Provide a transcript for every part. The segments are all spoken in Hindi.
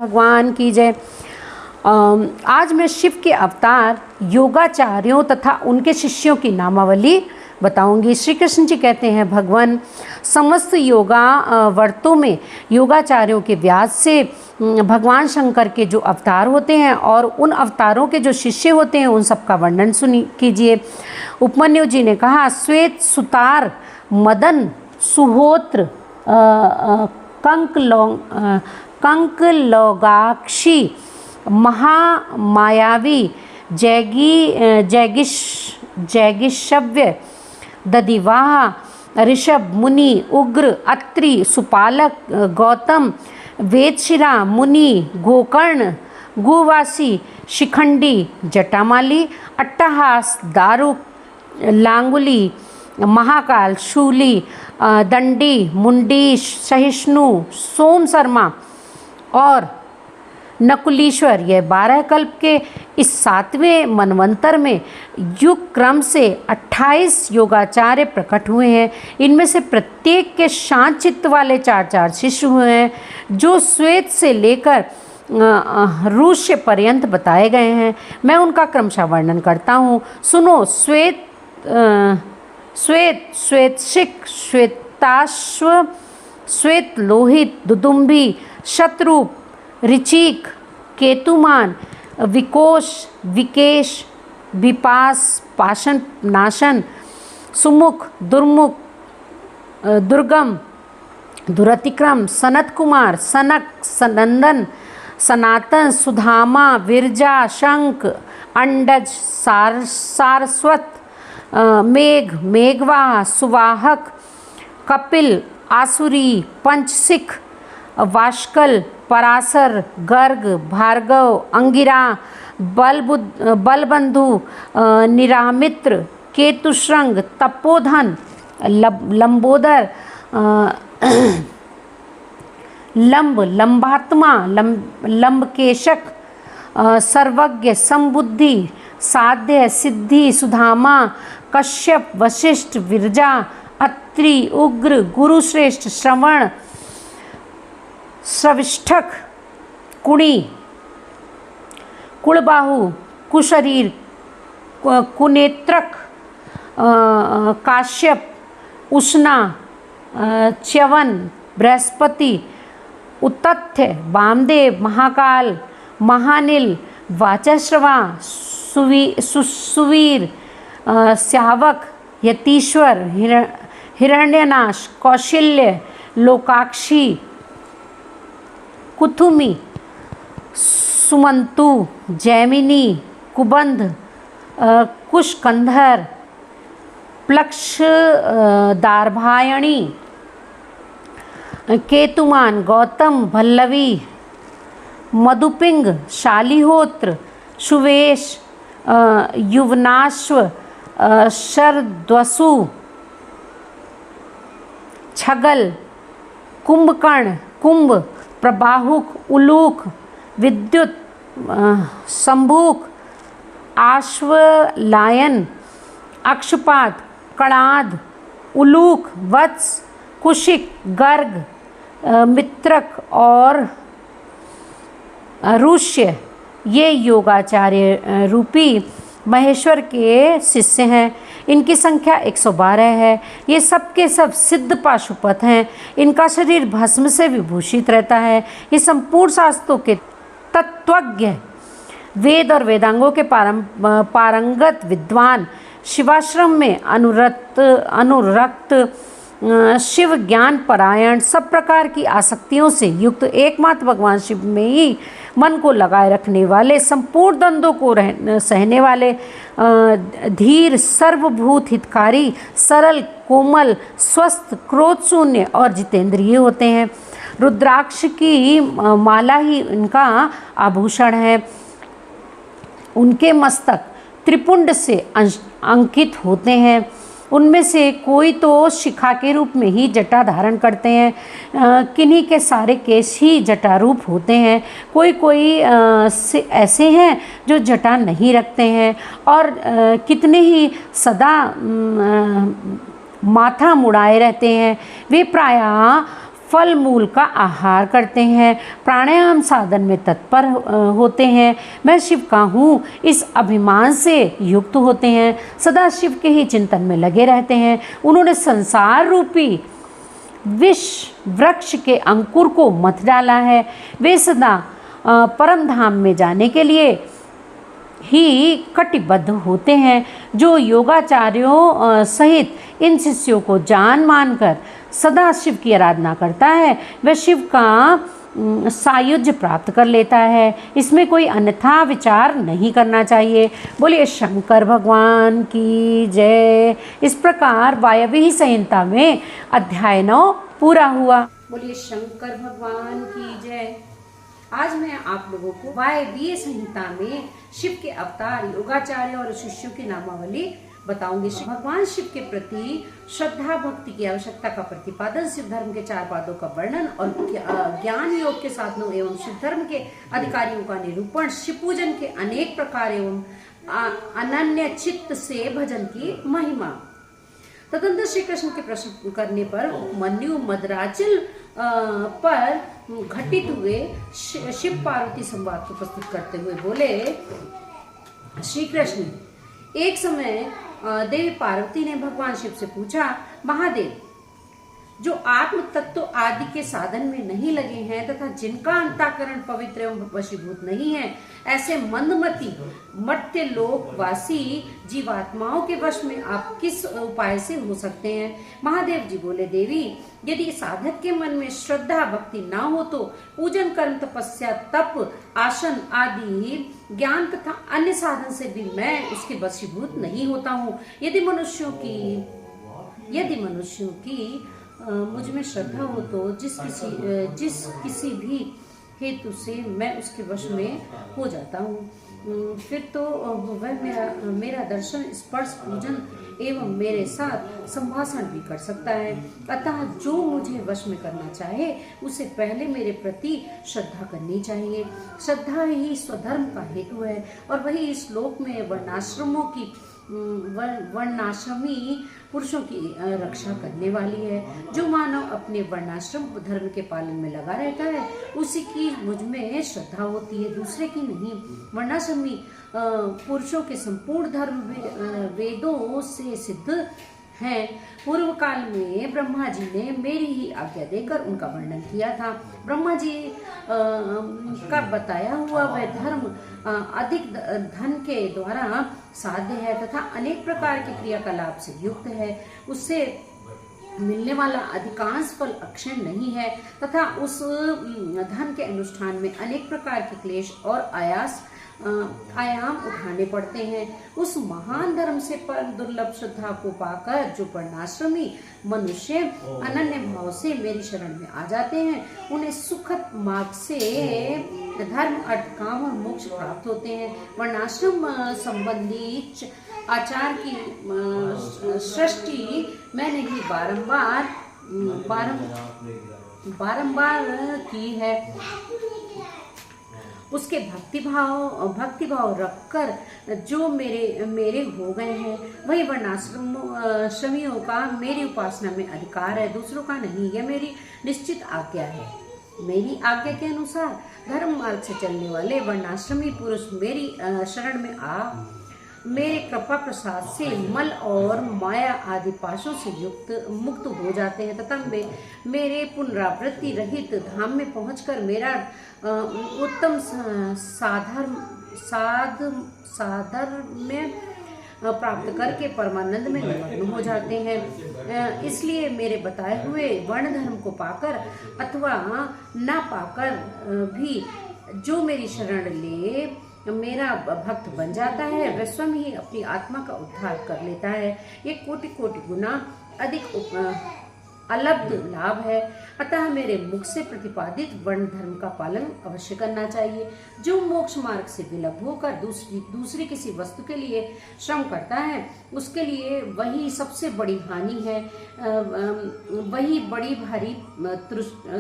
भगवान की जय। आज मैं शिव के अवतार योगाचार्यों तथा उनके शिष्यों की नामावली बताऊंगी। श्री कृष्ण जी कहते हैं, भगवान समस्त योगा व्रतों में योगाचार्यों के व्यास से भगवान शंकर के जो अवतार होते हैं और उन अवतारों के जो शिष्य होते हैं उन सब का वर्णन कीजिए। उपमन्यु जी ने कहा, श्वेत सुतार मदन सुहोत्र कंकलोगाक्षी महामायावी जैगिशव्य दधिवाह ऋषभ मुनि उग्र अत्रि सुपालक गौतम वेदशिरा मुनि गोकर्ण गुवासी शिखंडी जटामाली अट्टहास दारुक लांगुली महाकाल शूली दंडी मुंडीश सहिष्णु सोम शर्मा और नकुलीश्वर। यह 12 कल्प के इस 7वें मनवंतर में युग क्रम से 28 योगाचार्य प्रकट हुए हैं। इनमें से प्रत्येक के शांत चित्त वाले 4 शिष्य हुए हैं, जो श्वेत से लेकर रूष्य पर्यंत बताए गए हैं। मैं उनका क्रमशः वर्णन करता हूँ, सुनो। श्वेतशिक श्वेताश्व श्वेत लोहित दुदुम्भी शत्रुप ऋचिक केतुमान विकोश विकेश विपास पाशन नाशन सुमुख दुर्मुख दुर्गम दुरतिक्रम सनत कुमार सनक सनंदन सनातन सुधामा विरजा शंख अंडज सारस्वत मेघ मेघवाह सुवाहक कपिल आसुरी पंचसिख वाष्कल पराशर गर्ग भार्गव अंगिरा बलबंधु निरामित्र केतुश्रृंग तपोधन लंबोदर लंबात्मा लंबकेशक सर्वज्ञ संबुद्धि साध्य सिद्धि सुधामा कश्यप वशिष्ठ विरजा अत्रि उग्र गुरुश्रेष्ठ श्रवण श्रविष्ठक कुणी कुलबाहु कुशरीर कुनेत्रक काश्यप उष्णा च्यवन बृहस्पति उत्तथ्य वामदेव महाकाल महानिल वाचश्रवा सुवीर स्यावक यतीश्वर हिरण्यनाश कौशल्य लोकाक्षी कुथुमी सुमंतु जैमिनी कुबंध कुशकंधर प्लक्ष दार्भायणी केतुमान गौतम भल्लवी मधुपिंग शालिहोत्र सुवेश युवनाश्व शरद्वसु छगल कुंभकर्ण कुंभ प्रबाहुक उलूक विद्युत संभूक आश्वलायन अक्षपात कणाद उलूक वत्स कुशिक गर्ग मित्रक और रूष्य। ये योगाचार्य रूपी महेश्वर के शिष्य हैं। इनकी संख्या 112 है। ये सब के सब सिद्ध पाशुपत हैं। इनका शरीर भस्म से विभूषित रहता है। ये संपूर्ण शास्त्रों के तत्वज्ञ, वेद और वेदांगों के पारंगत विद्वान, शिवाश्रम में अनुरक्त शिव ज्ञान परायण, सब प्रकार की आसक्तियों से युक्त, एकमात्र भगवान शिव में ही मन को लगाए रखने वाले, संपूर्ण द्वंद्वों को सहने वाले, धीर सर्वभूत हितकारी, सरल कोमल स्वस्थ क्रोध शून्य और जितेंद्रिय होते हैं। रुद्राक्ष की माला ही इनका आभूषण है। उनके मस्तक त्रिपुंड से अंकित होते हैं। उनमें से कोई तो शिखा के रूप में ही जटा धारण करते हैं, किन्हीं के सारे केश ही जटा रूप होते हैं। कोई ऐसे हैं जो जटा नहीं रखते हैं और कितने ही सदा माथा मुड़ाए रहते हैं। वे प्रायः फल मूल का आहार करते हैं, प्राणायाम साधन में तत्पर होते हैं। मैं शिव का हूँ इस अभिमान से युक्त होते हैं, सदा शिव के ही चिंतन में लगे रहते हैं। उन्होंने संसार रूपी विष वृक्ष के अंकुर को मथ डाला है। वे सदा परम धाम में जाने के लिए ही कटिबद्ध होते हैं। जो योगाचार्यों सहित इन शिष्यों को जान मानकर सदा शिव की आराधना करता है, वह शिव का सायुज्य प्राप्त कर लेता है। इसमें कोई अन्यथा विचार नहीं करना चाहिए। बोलिए शंकर भगवान की जय। इस प्रकार वायव्य संहिता में अध्याय 9 पूरा हुआ। बोलिए शंकर भगवान की जय। आज मैं आप लोगों को वायव्य संहिता में शिव के अवतार, योगाचार्य और शिष्यों की नामावली बताऊंगी। भगवान शिव के प्रति श्रद्धा भक्ति की आवश्यकता का प्रतिपादन, शिव धर्म के 4 पादों का वर्णन और ज्ञान योग के साधनों एवं शिव धर्म के अधिकारियों का निरूपण, शिव पूजन के अनेक प्रकार एवं अनन्य चित्त से भजन की महिमा। तदंतर श्री कृष्ण के प्रश्न करने पर उपमन्यु मदराचल पर घटित हुए शिव पार्वती संवाद को प्रस्तुत करते हुए बोले, श्री कृष्ण, एक समय देवी पार्वती ने भगवान शिव से पूछा, महादेव, जो आत्म तत्व आदि के साधन में नहीं लगे हैं तथा जिनका अंतःकरण पवित्र एवं वशीभूत नहीं है, ऐसे मंदमती मर्त्य लोकवासी जीवात्माओं के वश में आप किस उपाय से हो सकते हैं? महादेव जी बोले, देवी, यदि साधक के मन में श्रद्धा भक्ति ना हो तो पूजन कर्म तपस्या तप आसन आदि ज्ञान तथा अन्य साधन से भी मैं उसके वशीभूत नहीं होता हूँ। यदि मनुष्यों की मुझ में श्रद्धा हो तो जिस किसी भी हेतु से मैं उसके वश में हो जाता हूँ, फिर तो वह मेरा दर्शन, स्पर्श, पूजन एवं मेरे साथ संभाषण भी कर सकता है। अतः जो मुझे वश में करना चाहे उसे पहले मेरे प्रति श्रद्धा करनी चाहिए। श्रद्धा ही स्वधर्म का हेतु है और वही इस लोक में वर्णाश्रमी पुरुषों की रक्षा करने वाली है। जो मानव अपने वर्णाश्रम धर्म के पालन में लगा रहता है उसी की मुझ में श्रद्धा होती है, दूसरे की नहीं। वर्णाश्रमी पुरुषों के संपूर्ण धर्म वेदों से सिद्ध हैं। पूर्व काल में ब्रह्मा जी ने मेरी ही आज्ञा देकर उनका वर्णन किया था। ब्रह्मा जी का बताया हुआ वह धर्म अधिक धन के द्वारा साध्य है तथा अनेक प्रकार के क्रियाकलाप से युक्त है। उससे मिलने वाला अधिकांश फल अक्षय नहीं है तथा उस धन के अनुष्ठान में अनेक प्रकार के क्लेश और आयाम उठाने पड़ते हैं। उस महान धर्म से परम दुर्लभ श्रद्धा को पाकर जो वर्णाश्रमी मनुष्य अनन्य भाव से मेरी शरण में आ जाते हैं, उन्हें सुखद मार्ग से धर्म, अर्थ, काम और मोक्ष प्राप्त होते हैं। वर्णाश्रम संबंधी आचार की सृष्टि मैंने ही बारंबार की है। उसके भक्तिभाव रखकर जो मेरे हो गए हैं, वही वर्णाश्रमियों का मेरी उपासना में अधिकार है, दूसरों का नहीं। यह मेरी निश्चित आज्ञा है। मेरी आज्ञा के अनुसार धर्म मार्ग से चलने वाले वर्णाश्रमी पुरुष मेरी शरण में आ मेरे कृपा प्रसाद से मल और माया आदि पाशों से मुक्त हो जाते हैं तथा मेरे पुनरावृत्ति रहित धाम में पहुंचकर मेरा उत्तम साधर्म्य प्राप्त करके परमानंद में निमग्न हो जाते हैं। इसलिए मेरे बताए हुए वर्ण धर्म को पाकर अथवा न पाकर भी जो मेरी शरण ले मेरा भक्त बन जाता है, वह स्वयं ही अपनी आत्मा का उद्धार कर लेता है। ये कोटि गुना अधिक अलब्ध लाभ है। अतः मेरे मुख से प्रतिपादित वर्ण धर्म का पालन अवश्य करना चाहिए। जो मोक्ष मार्ग से विलग होकर दूसरी किसी वस्तु के लिए श्रम करता है, उसके लिए वही सबसे बड़ी हानि है, वही बड़ी भारी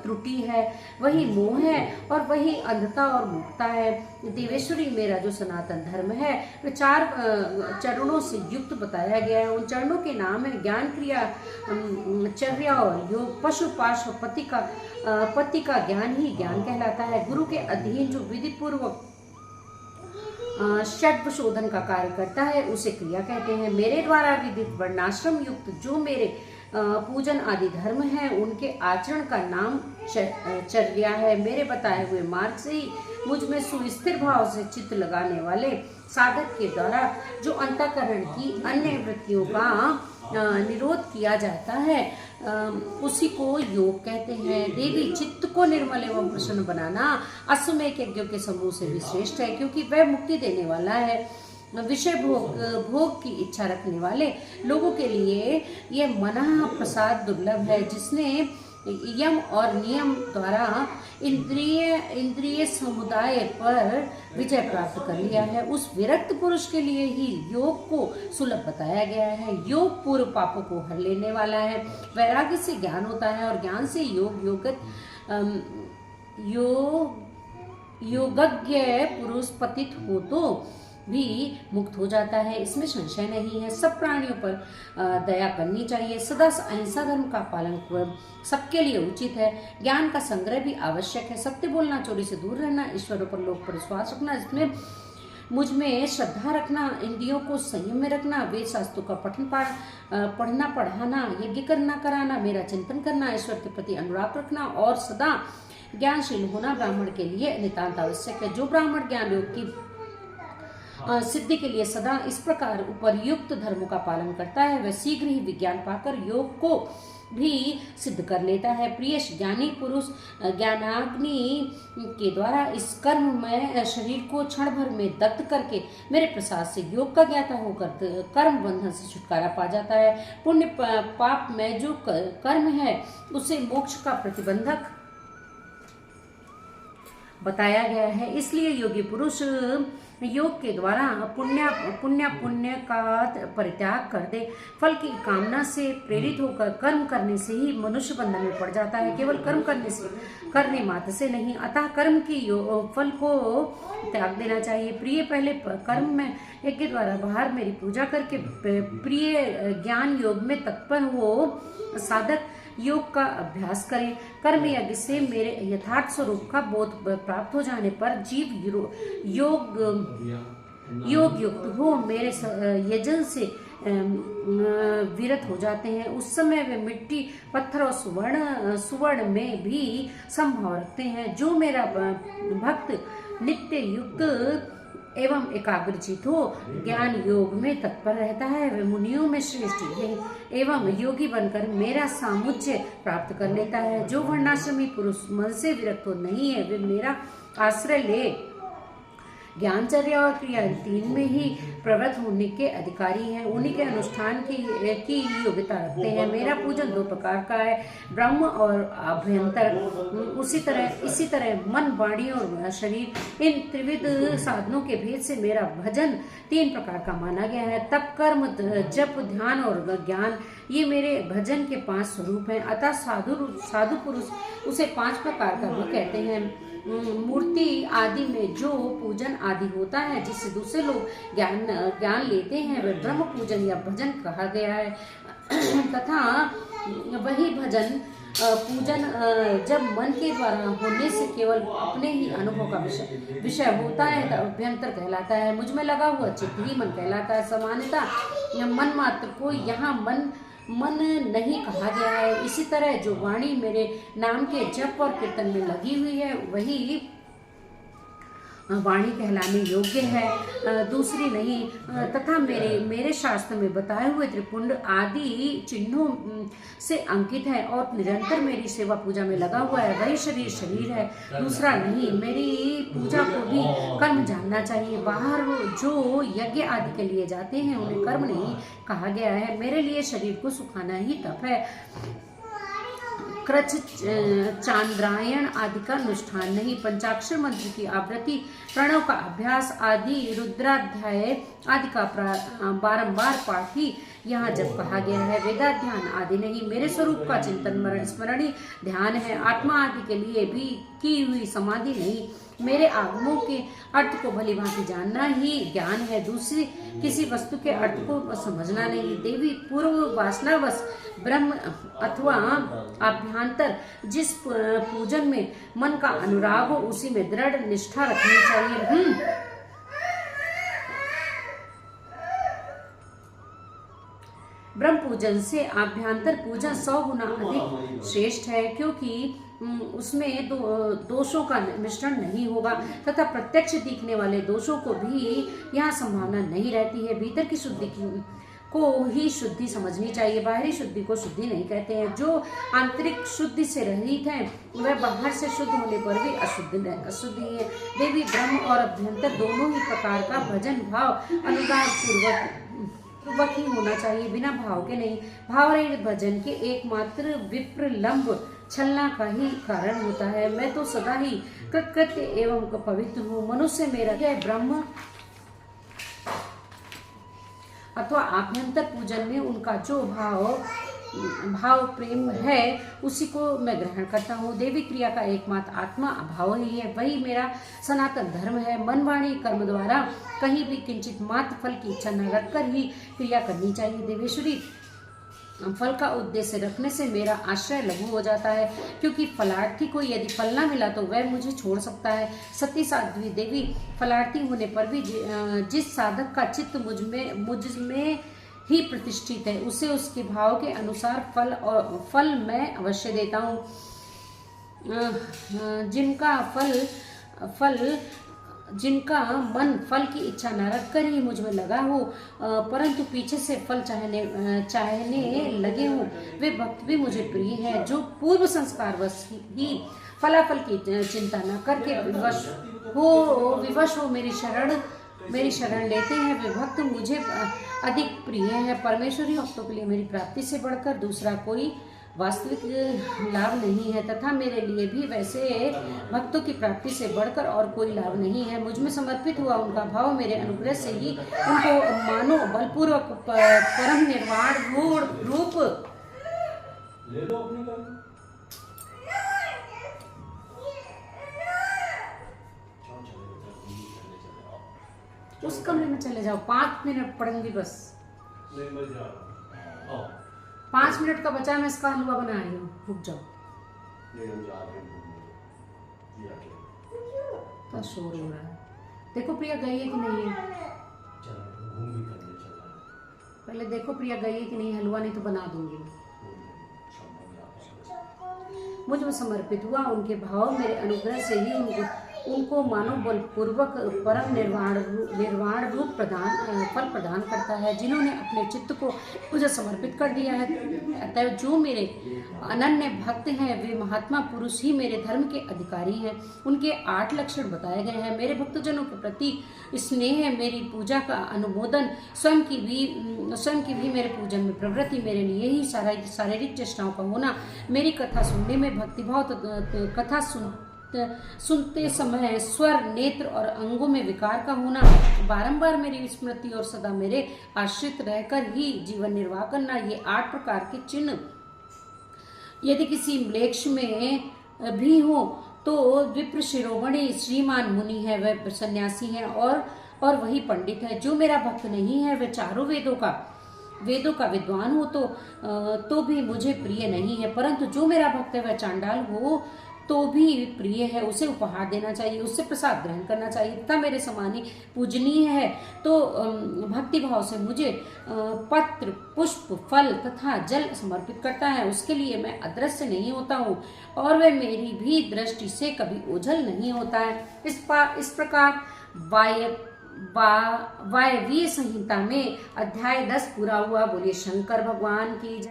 त्रुटि है, वही मोह है और वही अंधता और मूर्खता है। देवेश्वरी मेरा जो सनातन धर्म है वह 4 चरणों से युक्त बताया गया है। उन चरणों के नाम है ज्ञान, क्रिया, चर्या दिनचर्या और योग पशु पार्श्व पति का ज्ञान ही ज्ञान कहलाता है। गुरु के अधीन जो विधि पूर्वक षड् शोधन का कार्य करता है उसे क्रिया कहते हैं। मेरे द्वारा विदित वर्णाश्रम युक्त जो मेरे पूजन आदि धर्म है उनके आचरण का नाम चर्या है। मेरे बताए हुए मार्ग से ही मुझ में सुस्थिर भाव से चित्त लगाने वाले साधक के द्वारा जो अंतःकरण की अन्य वृत्तियों का निरोध किया जाता है उसी को योग कहते हैं। देवी चित्त को निर्मल एवं प्रसन्न बनाना अश्वमेध यज्ञों के समूह से भी श्रेष्ठ है, क्योंकि वह मुक्ति देने वाला है। विषय भोग की इच्छा रखने वाले लोगों के लिए यह मना प्रसाद दुर्लभ है। जिसने यम और नियम द्वारा इंद्रिय समुदाय पर विजय प्राप्त कर लिया है, उस विरक्त पुरुष के लिए ही योग को सुलभ बताया गया है। योग पूर्व पापों को हर लेने वाला है। वैराग्य से ज्ञान होता है और ज्ञान से योगज्ञ पुरुष पतित हो तो भी मुक्त हो जाता है, इसमें संशय नहीं है। सब प्राणियों पर दया करनी चाहिए। सदा अहिंसा धर्म का पालन सबके लिए उचित है। ज्ञान का संग्रह भी आवश्यक है। सत्य बोलना, चोरी से दूर रहना, ईश्वर पर लोग पर विश्वास रखना, इसमें मुझ में श्रद्धा रखना, इंद्रियों को संयम में रखना, वेद शास्त्रों का पढ़ना पढ़ाना, यज्ञ करना कराना, मेरा चिंतन करना, ईश्वर के प्रति अनुराग रखना और सदा ज्ञानशील होना ब्राह्मण के लिए नितांत आवश्यक है। जो ब्राह्मण ज्ञान योग की सिद्धि के लिए सदा इस प्रकार उपर्युक्त धर्मों का पालन करता है वह शीघ्र ही विज्ञान पाकर योग को भी सिद्ध कर लेता है। प्रिय ज्ञानी पुरुष ज्ञानाग्नि के द्वारा इस कर्म में शरीर को क्षण भर में दग्ध करके मेरे प्रसाद से योग का ज्ञाता होकर कर्म बंधन से छुटकारा पा जाता है। पुण्य पाप में जो कर्म है उसे मोक्ष का प्रतिबंधक बताया गया है। इसलिए योगी पुरुष योग के द्वारा पुण्य का परित्याग कर दे। फल की कामना से प्रेरित होकर कर्म करने से ही मनुष्य बंधन में पड़ जाता है, केवल कर्म करने मात्र से नहीं। अतः कर्म की फल को त्याग देना चाहिए। प्रिय पहले कर्म में यज्ञ द्वारा बाहर मेरी पूजा करके प्रिय ज्ञान योग में तत्पर हो साधक योग का अभ्यास करें। कर्म यज्ञ से मेरे यथार्थ स्वरूप का बोध प्राप्त हो जाने पर जीव योग युक्त हो मेरे यजन से विरत हो जाते हैं। उस समय वे मिट्टी, पत्थर और सुवर्ण में भी संभाव रखते हैं। जो मेरा भक्त नित्य युक्त एवं एकाग्रचित हो ज्ञान योग में तत्पर रहता है वे मुनियों में श्रेष्ठ है एवं योगी बनकर मेरा सामुज्य प्राप्त कर लेता है। जो वर्णाश्रमी पुरुष मन से विरक्त हो नहीं है वे मेरा आश्रय ले ज्ञानचर्या और क्रिया तीन में ही प्रवृत्त होने के अधिकारी हैं। उन्हीं के अनुष्ठान की योग्यता रखते हैं। मेरा पूजन दो प्रकार का है, ब्रह्म और अभ्यंतर। इसी तरह मन, वाणी और शरीर, इन त्रिविध साधनों के भेद से मेरा भजन तीन प्रकार का माना गया है। तप, कर्म, जप, ध्यान और ज्ञान, ये मेरे भजन के 5 स्वरूप हैं। अतः साधु पुरुष उसे 5 प्रकार का भी कहते हैं। मूर्ति आदि में जो पूजन आदि होता है जिससे दूसरे लोग ज्ञान लेते हैं वह ब्रह्म पूजन या भजन कहा गया है। तथा वही भजन पूजन जब मन के द्वारा होने से केवल अपने ही अनुभव का विषय होता है तब अभ्यंतर कहलाता है। मुझ में लगा हुआ चित्त ही मन कहलाता है। सामान्यतः मन मात्र को यहाँ मन नहीं कहा गया है। इसी तरह जो वाणी मेरे नाम के जप और कीर्तन में लगी हुई है वही वाणी कहलाने योग्य है, दूसरी नहीं। तथा मेरे शास्त्र में बताए हुए त्रिपुंड आदि चिन्हों से अंकित है और निरंतर मेरी सेवा पूजा में लगा हुआ है वही शरीर है, दूसरा नहीं। मेरी पूजा को भी कर्म जानना चाहिए। बाहर जो यज्ञ आदि के लिए जाते हैं उन्हें कर्म नहीं कहा गया है। मेरे लिए शरीर को सुखाना ही तप है। कृच, चांद्रायण आदि का अनुष्ठान नहीं। पंचाक्षर मंत्र की आवृत्ति, प्रणव का अभ्यास आदि, रुद्राध्याय आदि का बारंबार पाठ ही यहाँ जब कहा गया है। वेदाध्यान आदि नहीं। मेरे स्वरूप का चिंतन स्मरण ही ध्यान है। आत्मा आदि के लिए भी की हुई समाधि नहीं। मेरे आगमों के अर्थ को भली भांति जानना ही ज्ञान है, दूसरी किसी वस्तु के अर्थ को समझना नहीं। देवी, पूर्व वासनावश ब्रह्म अथवा अभ्यंतर जिस पूजन में मन का अनुराग हो उसी में दृढ़ निष्ठा रखनी चाहिए। ब्रह्म पूजन से आभ्यंतर पूजन 100 गुना अधिक श्रेष्ठ है, क्योंकि उसमें दोषों का मिश्रण नहीं होगा तथा प्रत्यक्ष दिखने वाले दोषों को भी यहाँ संभावना नहीं रहती है। भीतर की शुद्धि को ही शुद्धि समझनी चाहिए, बाहरी शुद्धि को शुद्धि नहीं कहते हैं। जो आंतरिक शुद्धि से रहित है वह बाहर से शुद्ध होने पर भी अशुद्ध ही है। देवी, ब्रह्म और अभ्यंतर दोनों ही प्रकार का भजन भाव अनुराग पूर्वक ही होना चाहिए, बिना भाव के नहीं। भाव रहित भजन के एकमात्र विप्रलंब छलना का ही कारण होता है। मैं तो सदा ही कृतकृत्य एवं पवित्र हूँ। मनुष्य मेरा ब्रह्म अथवा आभ्यंतर पूजन में उनका जो भाव प्रेम है उसी को मैं ग्रहण करता हूँ। देवी, क्रिया का एकमात्र आत्मा भाव ही है, वही मेरा सनातन धर्म है। मन वाणी कर्म द्वारा कहीं भी किंचित मात्र फल की इच्छा न रखकर ही क्रिया करनी चाहिए। देवेश्वरी, फल का उद्देश्य रखने से मेरा आश्रय लघु हो जाता है, क्योंकि फलार्थी को यदि फल न मिला तो वह मुझे छोड़ सकता है। सती साध्वी देवी, फलार्थी होने पर भी जिस साधक का चित्त मुझ में ही प्रतिष्ठित है उसे उसके भाव के अनुसार फल मैं अवश्य देता हूँ। जिनका मन फल की इच्छा न रखकर ही मुझ में लगा हो परंतु पीछे से फल चाहने लगे हो, वे भक्त भी मुझे प्रिय है। जो पूर्व संस्कार वश ही फलाफल की चिंता न करके विवश हो मेरी शरण लेते हैं, वे भक्त मुझे अधिक प्रिय है। परमेश्वरी भक्तों के लिए मेरी प्राप्ति से बढ़कर दूसरा कोई वास्तविक लाभ नहीं है तथा मेरे लिए भी वैसे भक्तों की प्राप्ति से बढ़कर और कोई लाभ नहीं है। मुझ में समर्पित हुआ उनका भाव मेरे अनुग्रह से ही उनको मानो बलपूर्वक परम निर्वाण रूप ले लो अपनी उस कमरे में चले जाओ, 5 मिनट पढ़ूंगी बस। 5 मिनट का बचा, मैं इसका हलवा बना रही हूँ, रुक जाओ। तो शोर हो रहा है, देखो प्रिया गई है कि नहीं है। पहले देखो प्रिया गई है कि नहीं, हलवा नहीं तो बना दूंगी। मुझ में समर्पित हुआ उनके भाव मेरे अनुग्रह से ही उनको मानव बलपूर्वक परम निर्वाण रूप फल प्रदान करता है। जिन्होंने अपने चित्त को मुझे समर्पित कर दिया है, अतः जो मेरे अनन्य भक्त हैं वे महात्मा पुरुष ही मेरे धर्म के अधिकारी हैं। उनके 8 लक्षण बताए गए हैं। मेरे भक्तजनों के प्रति स्नेह, मेरी पूजा का अनुमोदन, स्वयं की भी मेरे पूजन में प्रवृत्ति, मेरे लिए ही शारीरिक चेष्टाओं का होना, मेरी कथा सुनने में भक्तिभाव, कथा सुनते समय स्वर, नेत्र और अंगों में विकार का होना, बारंबार मेरी स्मृति और सदा मेरे आश्रित रहकर ही जीवन निर्वाह करना, ये 8 प्रकार के चिन्ह यदि किसी म्लेच्छ में भी हो तो विप्र शिरोमणि श्रीमान मुनि है, वह सन्यासी है और वही पंडित है। जो मेरा भक्त नहीं है वह चारों वेदों का विद्वान हो तो भी मुझे प्रिय नहीं है, परंतु जो मेरा भक्त है वह चांडाल हो तो भी प्रिय है। उसे उपहार देना चाहिए, उससे प्रसाद ग्रहण करना चाहिए तथा मेरे समानी पूजनीय है तो भक्ति भाव से मुझे पत्र, पुष्प, फल तथा जल समर्पित करता है। उसके लिए मैं अदृश्य नहीं होता हूँ और वह मेरी भी दृष्टि से कभी ओझल नहीं होता है। इस प्रकार वायवीय संहिता में अध्याय 10 पूरा हुआ। बोलिए शंकर भगवान की जय।